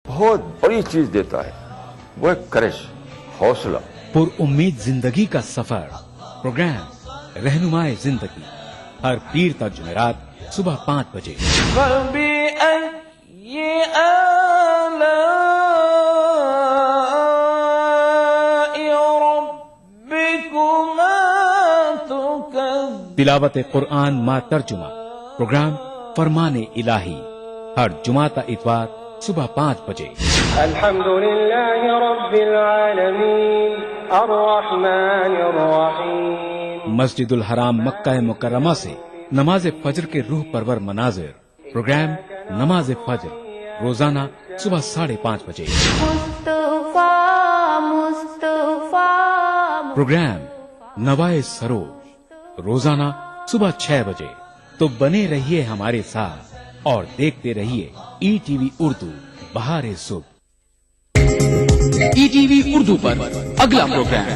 बहुत बड़ी चीज देता है, वो है करिश, हौसला। पुरउम्मीद जिंदगी का सफर प्रोग्राम रहनुमाए जिंदगी हर पीर तक जुमेरात सुबह 5 बजे। तिलावत कुरान मा तर्जुमा प्रोग्राम फरमाने इलाही हर जुमाता इतवार सुबह 5 बजे। अल्हम्दुलिल्लाहि रब्बिल आलमीन अर्रहमानिर रहीम। मस्जिदुल हराम मक्का मुकर्रमा से नमाज फजर के रूह परवर मनाजिर प्रोग्राम नमाज फजर रोजाना सुबह 5:30 बजे। मुस्तफा मुस्तफा प्रोग्राम नवाए सरोज रोजाना सुबह 6 बजे। तो बने रहिए हमारे साथ और देखते रहिए ईटीवी उर्दू बहारे सुबह। ईटीवी उर्दू पर अगला प्रोग्राम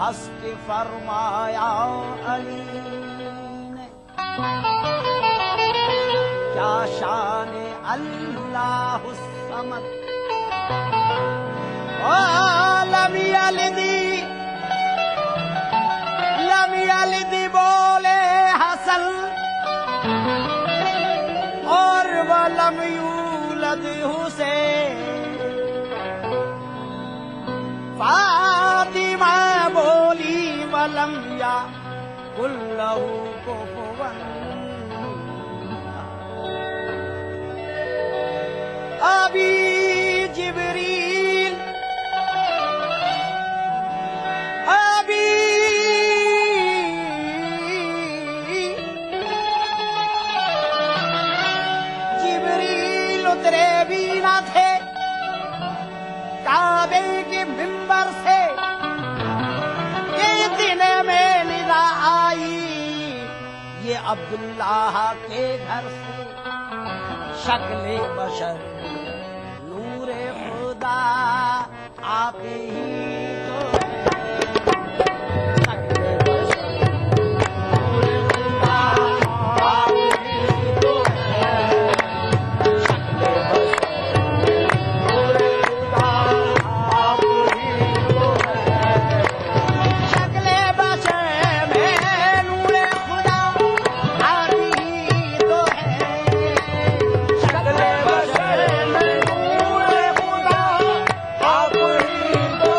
हंस के फरमाया अली ने क्या शान अल्लाह समद लम यलिदी बोले हसन और वलम यूलद हुसैन। फातिमा बोली वलम या कुल्लहु कुफुवन। अभी जिब्रील उतरे भी न थे काबे के मिंबर से। ये दिन में निदा आई ये अब्दुल्लाह के घर से। शक्ले बशर नूरे खुदा आप ही तो शक्ले बशर नूरे खुदा आप ही तो शक्ले बशर नूरे खुदा आप ही तो शक्ले बशर में नूरे खुदा आप ही तो है। शक्ले बशर में नूरे खुदा आप ही तो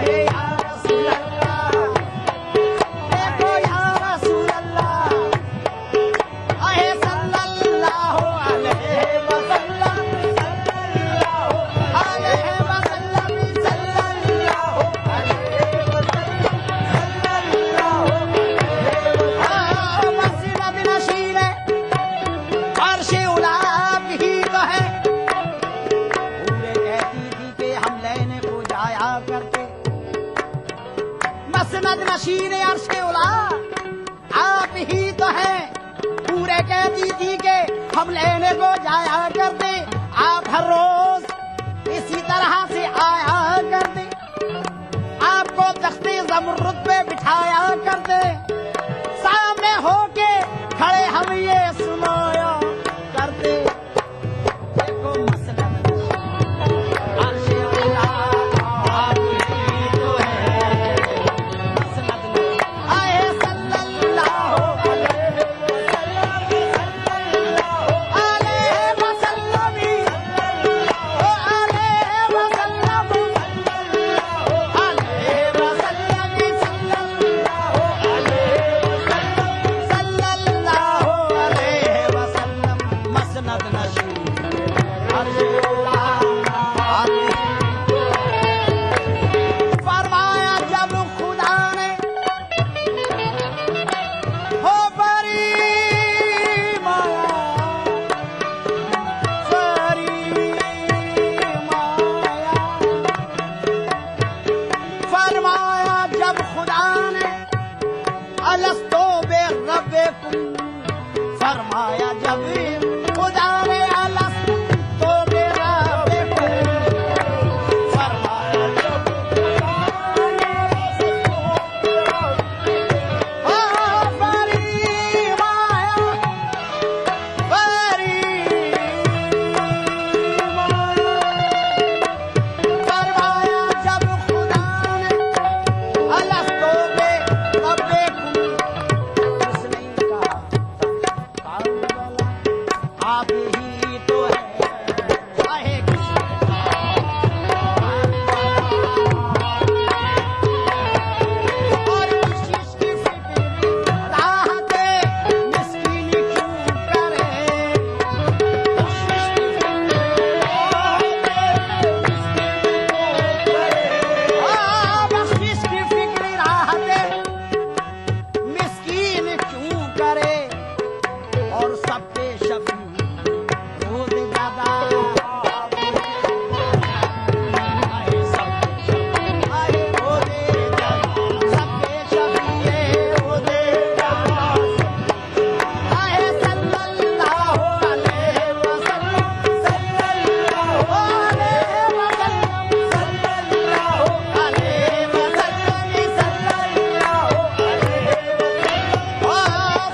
आहे या रसूल अल्लाह, देखो या रसूल अल्लाह, आहे सल्लल्लाहु अलैहि वसल्लम, सल्लल्लाहु अलैहि वसल्लम, सल्लल्लाहु अलैहि वसल्लम, सल्लल्लाहु मस्जिद नशीर अर्श उला भी तो है, पूरे कहती थी कि हम लेने को जाया करते, मसनद नशीर अर्श उला आप ही तो है, पूरे कहती थी कि हम लेने को जाया करते, आप हर रोज इसी तरह से आया करते, आपको तख्ते ज़मरुद पे बिठाया करते, सामने होके खड़े हम ये सुनाया करते, देखो मसलन अर्श उला आप ही तो है, मसनद आए सल्लल्लाहु अलैहि वसल्लम, सल्लल्लाहु अलैहि वसल्लम, ओ अलैहि वसल्लम, सल्लल्लाहु अलैहि वसल्लम, सल्लल्लाहु अलैहि वसल्लम, सल्लल्लाहु अलैहि वसल्लम, मसनद नशीर अर्श उला आप ही तो है। फरमाया जब खुदा ने हो बरी माया, फरमाया जब खुदा ने अलस्तो बे रब्बिकुम, फरमाया जब खुदा ने अलस्तो बे रब्बिकुम, फरमाया जब खुदा ने ओ बरी माया, बरी माया, फरमाया जब खुदा ने अलस्तो बे रब्बिकुम, उसने कहा काबला आप ही तो है, चाहे और बख्शिश की फिक्र राहते मिस्कीन क्यों करे, बख्शिश की फिक्र बख्शिश की फिक्र राहते मिस्कीन क्यों करे, और सबके शफी रोज ज्यादा आए सबके शफी, आए रोजे ज्यादा, सबके शफी रोजे ज्यादा, आए सल्लल्लाहु अलैहि वसल्लम, सल्लल्लाहु अलैहि वसल्लम, सल्लल्लाहु अलैहि वसल्लम, सल्लल्लाहु अलैहि वसल्लम, ओ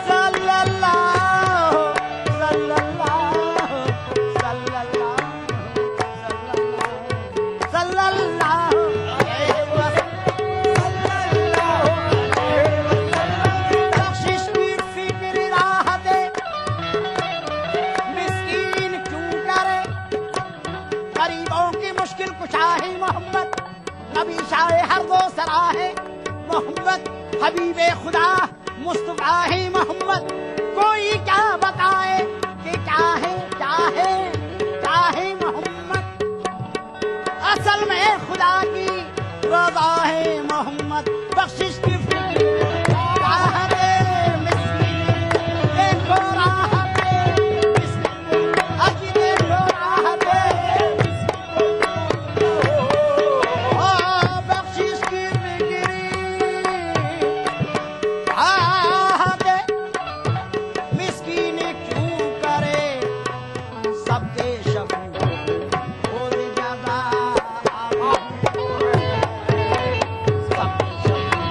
सल्लल्लाहु सल्लल्लाहु सल्लल्लाहु अलैहि वसल्लम, सल्लल्लाहु अलैहि वसल्लम, बख्शिश की फिक्र राहते मिस्कीन क्यों करे, गरीबों की मुश्किल कुशाही मोहम्मद, नबी शाह हर दो सराहे मोहम्मद, हबीबे खुदा मुस्तफा ही मोहम्मद, कोई क्या बताए कि क्या है मोहम्मद, असल में खुदा की रज़ा है मोहम्मद, बख्शिश की फिक्र राहते मिस्कीन, देखो राहते मिस्कीन, अजी देखो राहते मिस्कीन, ओ बख्शिश की फिक्र राहते मिस्कीन क्यों करे, सबके शफी रोज ज्यादा, सबके शफी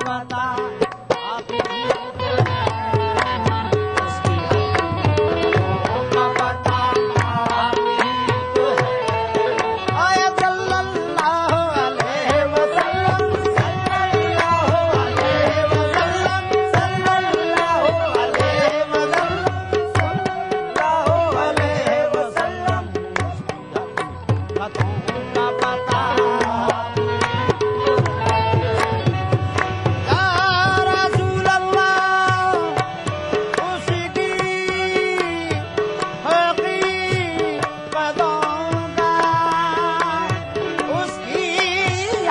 बता आप ही उसकी हकीकों का पता आप ही तो है। आय सल्लल्लाहु अलैहि वसल्लम सल्लल्लाहु अलैहि वसल्लम सल्लल्लाहु अलैहि वसल्लम सल्लल्लाहु अलैहि वसल्लम हकीकतों का पता या रसूल अल्लाह उसकी हकीकतों का उसकी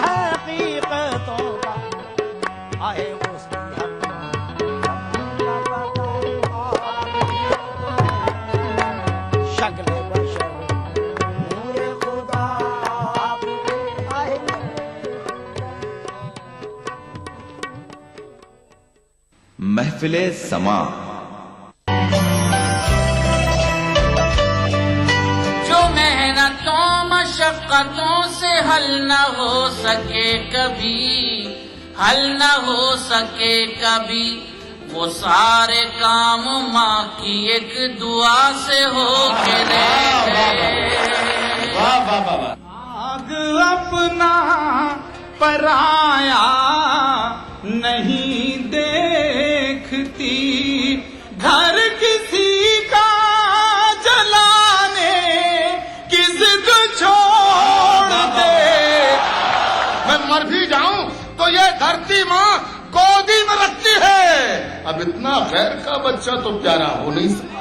हकीकतों का आए उसकी हकीकतों का पता शक्ल बशर नूर खुदा आप आए महफिले समा जो मेहनतों मशक्कतों से हल न हो सके कभी, हल न हो सके कभी, वो सारे काम माँ की एक दुआ से हो के आग अपना पराया नहीं देखती, घर किसी का जलाने की जिद छोड़ दे। मैं मर भी जाऊं तो ये धरती माँ गोदी में रखती है। अब इतना खैर का बच्चा तो प्यारा हो नहीं सकता।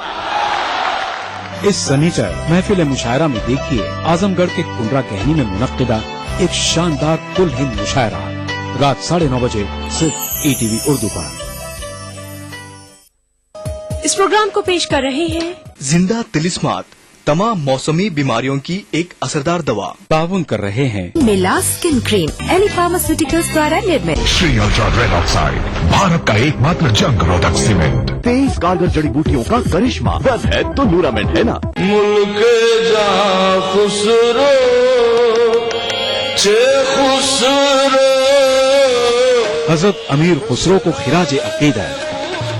इस सनीचर महफिल मुशायरा में देखिए आजमगढ़ के कुंडरा कहनी में मुनक्किदा एक शानदार कुल हिंद मुशायरा रात 9:30 बजे सिर्फ ETV उर्दू पर। इस प्रोग्राम को पेश कर रहे हैं जिंदा तिलिस्मात, तमाम मौसमी बीमारियों की एक असरदार दवा। ताउन कर रहे हैं मिला स्किन क्रीम एली फार्मास्यूटिकल्स द्वारा निर्मित। Shri ultra red oxide, Bharat का एकमात्र जंग रोधक सीमेंट। 23 कारगर जड़ी बूटियों का करिश्मा, बस है तो नूरामेंट है ना। मुल्क जा खुसरो चे खुसरो। हजरत अमीर खुसरो को खिराज अकीदा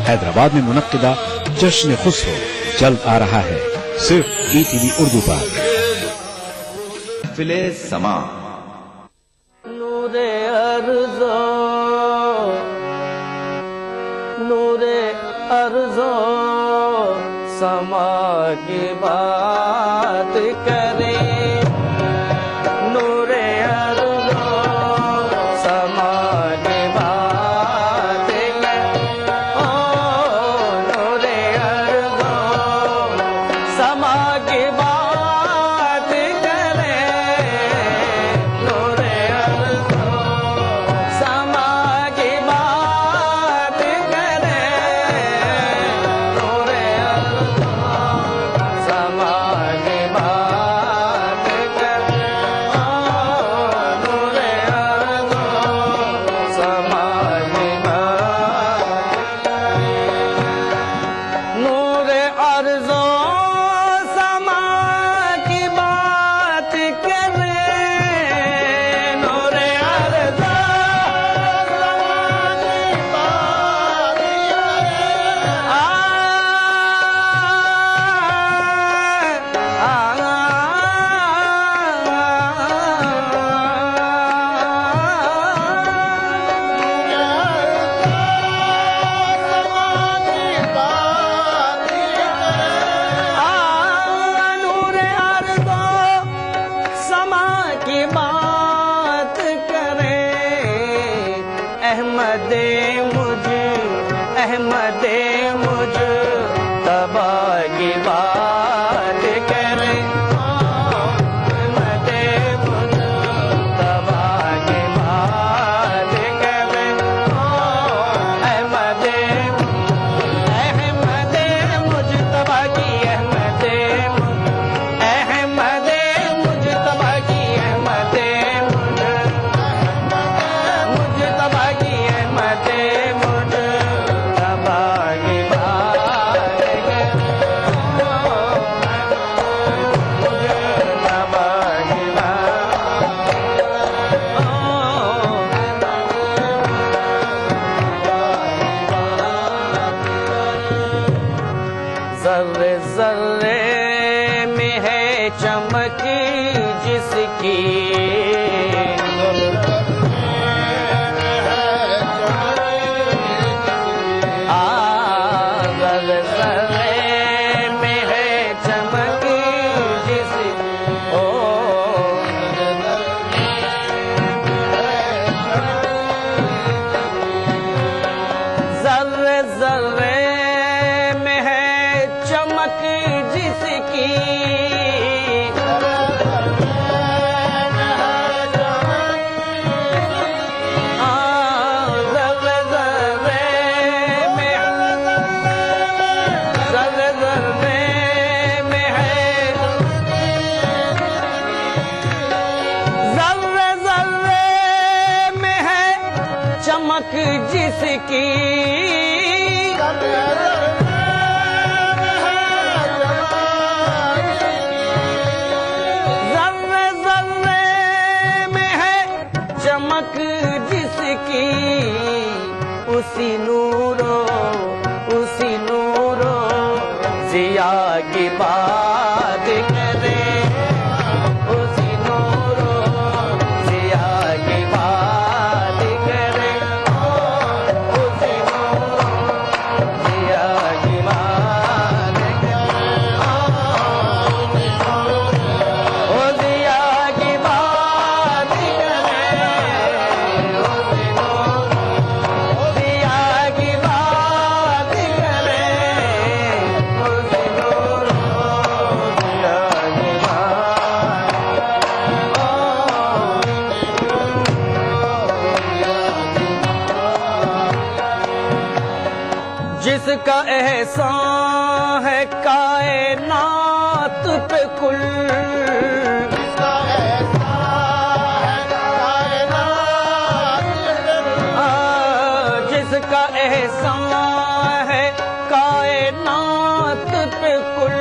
हैदराबाद में मुनक्किदा जश्न खुसरो जल्द आ रहा है सिर्फ ETV उर्दू पर। महफिले समा नूरे अर्ज़ो समा की बात करे। नूरे अर्ज़ो समा की बात करे। ओ नूरे अर्ज़ो समा की बात करे। नूरे अर्ज़ो समा की बात करे। नूरे अर्ज़ो समा की बात करे। ओ नूरे अर्ज़ो समा की बात करे। नूरे अर्ज़ो समा की बात करे। नूरे अर्ज़ो नूरे अर्ज़ो समा की बात करे। अहमदे मुझ तबा की बात करे। अहमदे मुझ तबा की बात करे। अहमदे मुझ तबा की अहमदे मुझ तबा की अहमदे मुझ तबा की अहमदे मुझ तबा की बात करे। जर्रे जर्रे में है चमक जिसकी, जर्रे जर्रे में है चमक जिसकी, ओ जर्रे जर्रे में है चमक जिसकी, जर्रे जर्रे में, जर्रे जर्रे में है, जर्रे जर्रे में है चमक जिसकी, जर्रे जर्रे में है चमक जिसकी, उसी नूरो जिया की बात करे, उसी नूरो जिया की बात करे, उसी नूरो जिया की बात करे, ओ जिया की बात करे, उसी नूरो जिया की बात करे, उसी नूरो जिया की जिसका एहसान है कायनात पे कुल, जिसका एहसान है कायनात पे कुल, जिसका एहसान है कायनात पे कुल,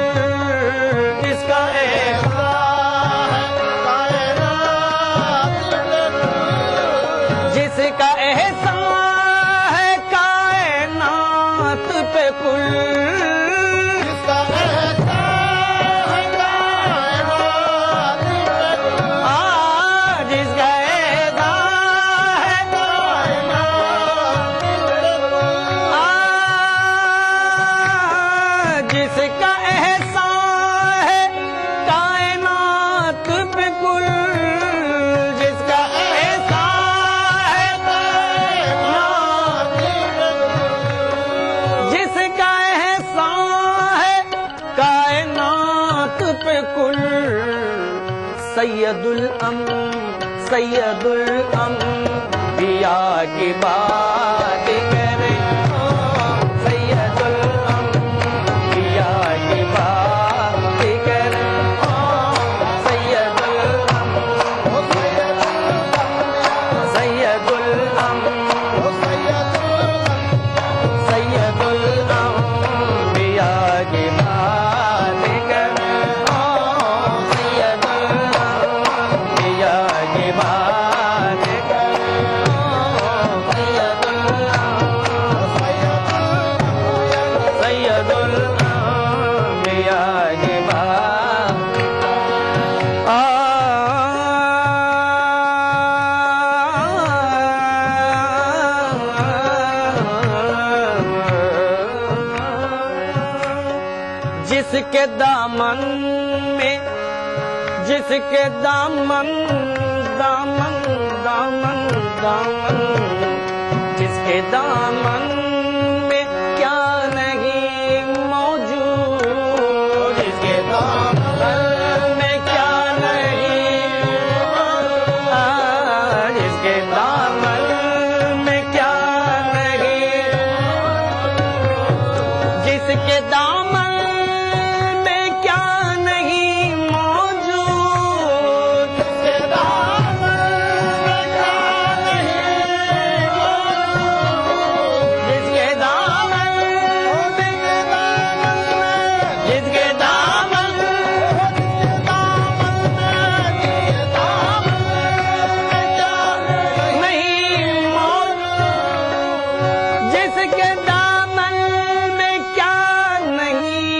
जिसका एहसान है कायनात पे कुल, जिसका एहसान है कायनात पे कुल, जिसका एहसान है कायनात पे कुल, जिसका एहसान है कायनात पे कुल, जिसका एहसान है कायनात पे कुल, जिसका एहसान है कायनात पे कुल, सैयदुल अंबिया की बात करे, सैयदुल अंबिया की बात करे, सैयदुल सैयदुल सैयदुल अंबिया की बात करे, सैयदुल अंबिया की बात करे, सैयदुल अंबिया की बात, जिसके दामन में, जिसके दामन दामन दामन दामन, जिसके दामन में क्या नहीं मौजूद, जिसके दामन में क्या नहीं मौजूद, जिसके दामन में क्या नहीं, जिसके दामन में क्या नहीं मौजूद, जिसके दामन में क्या नहीं मौजूद, जिसके दामन जिसके दामन नहीं मौजूद, जिसके दामन में क्या नहीं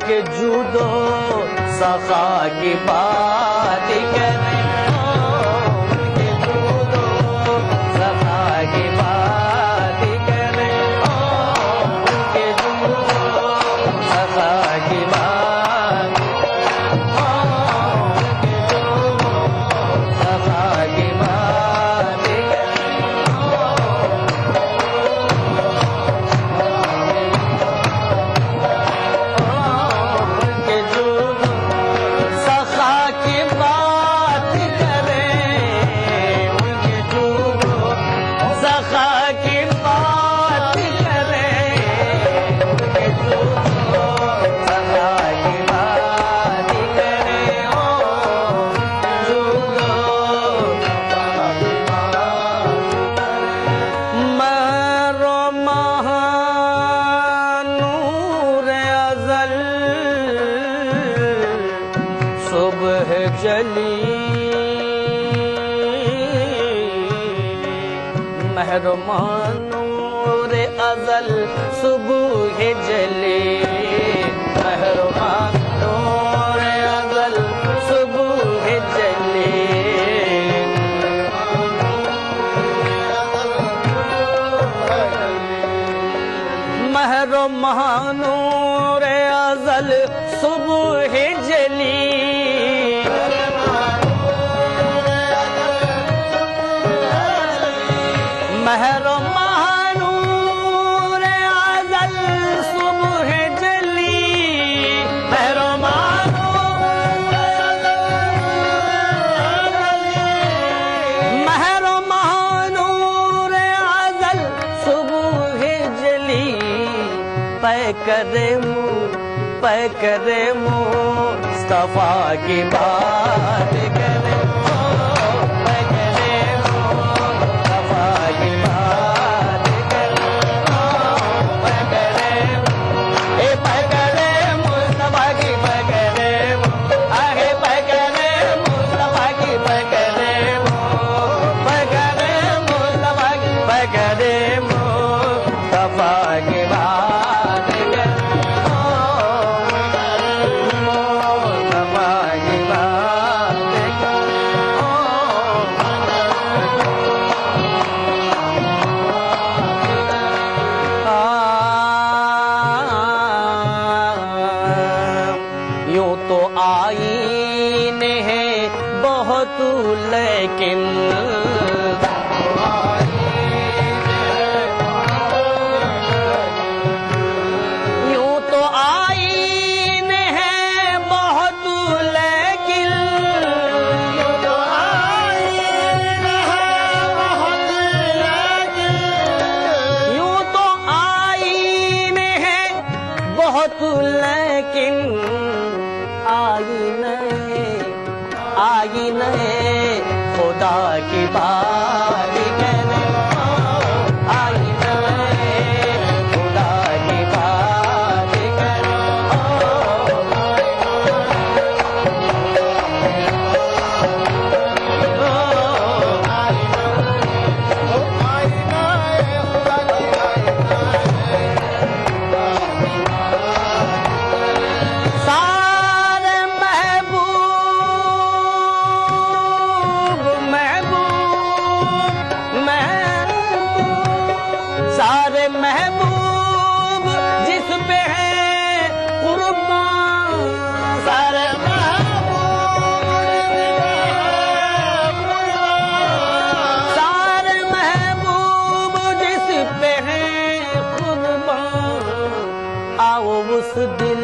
उनके जूदो सखा की बात करें, उनके जूदो सखा की बात करें, उनके जूदो सखा की बात, उनके जूदो सखा की बात उनके जूदो सखा की बात करें, उनके जूदो सखा की बात करें, उनके जूदो सखा की बात करें, जूदो मरो महानूर अज़ल सुबह जली, मेहरबानूर अज़ल सुबह जली, मेहरबानूर अज़ल सुबह जली, मेहरबानूर अज़ल सुबह जली, मेहरबानूर अज़ल सुबह जली, मेहरबानूर अज़ल सुबह जली, पैकरे मुस्तफा की बात करे, पैकरे मुस्तफा की बात करे, पैकरे मुस्तफा की पैकरे, आगे पैकरे मुस्तफा की पैकरे, पैकरे मुस्तफा की पैकरे मुस्तफा की बात करे, मुस्तफा की बात करे। यूं तो आईने हैं बहुत लेकिन यूं तो आईने हैं बहुत लेकिन, यूं तो आईने हैं बहुत लेकिन, यूं तो आईने हैं बहुत लेकिन, आईने खुदा की बात करे, आईने खुदा की बात करे, सारे सारे महबूब जिस पे है कुर्बान, सारे सारे महबूब जिस पे है कुर्बान, आओ उस दिल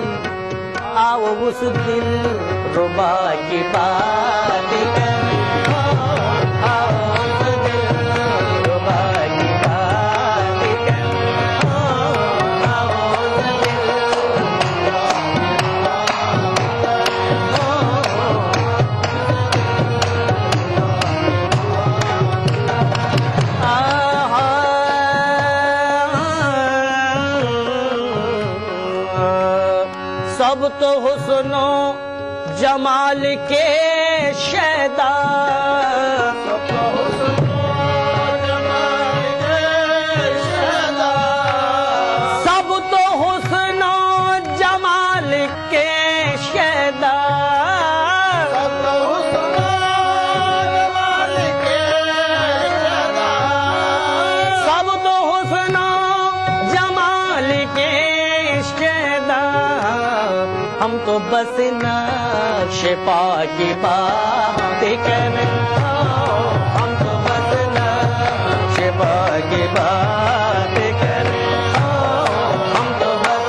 रुबा की बात करें, आओ उस दिल रुबा की बात करें, आओ उस दिल सब तो हुस्नो जमाल के शैदा, सब तो हुस्नो जमाल के हम तो बस नक्शे पा की बातें कर रहे हो, हम तो बस नक्शे पा की बातें कर रहे हो, हम तो बस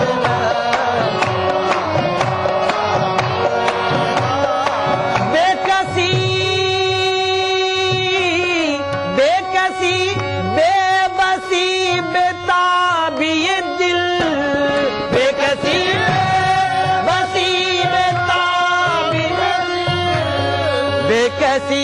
बेकसी बेकसी बेबसी बेताबी ये दिल, बेकसी बेकसी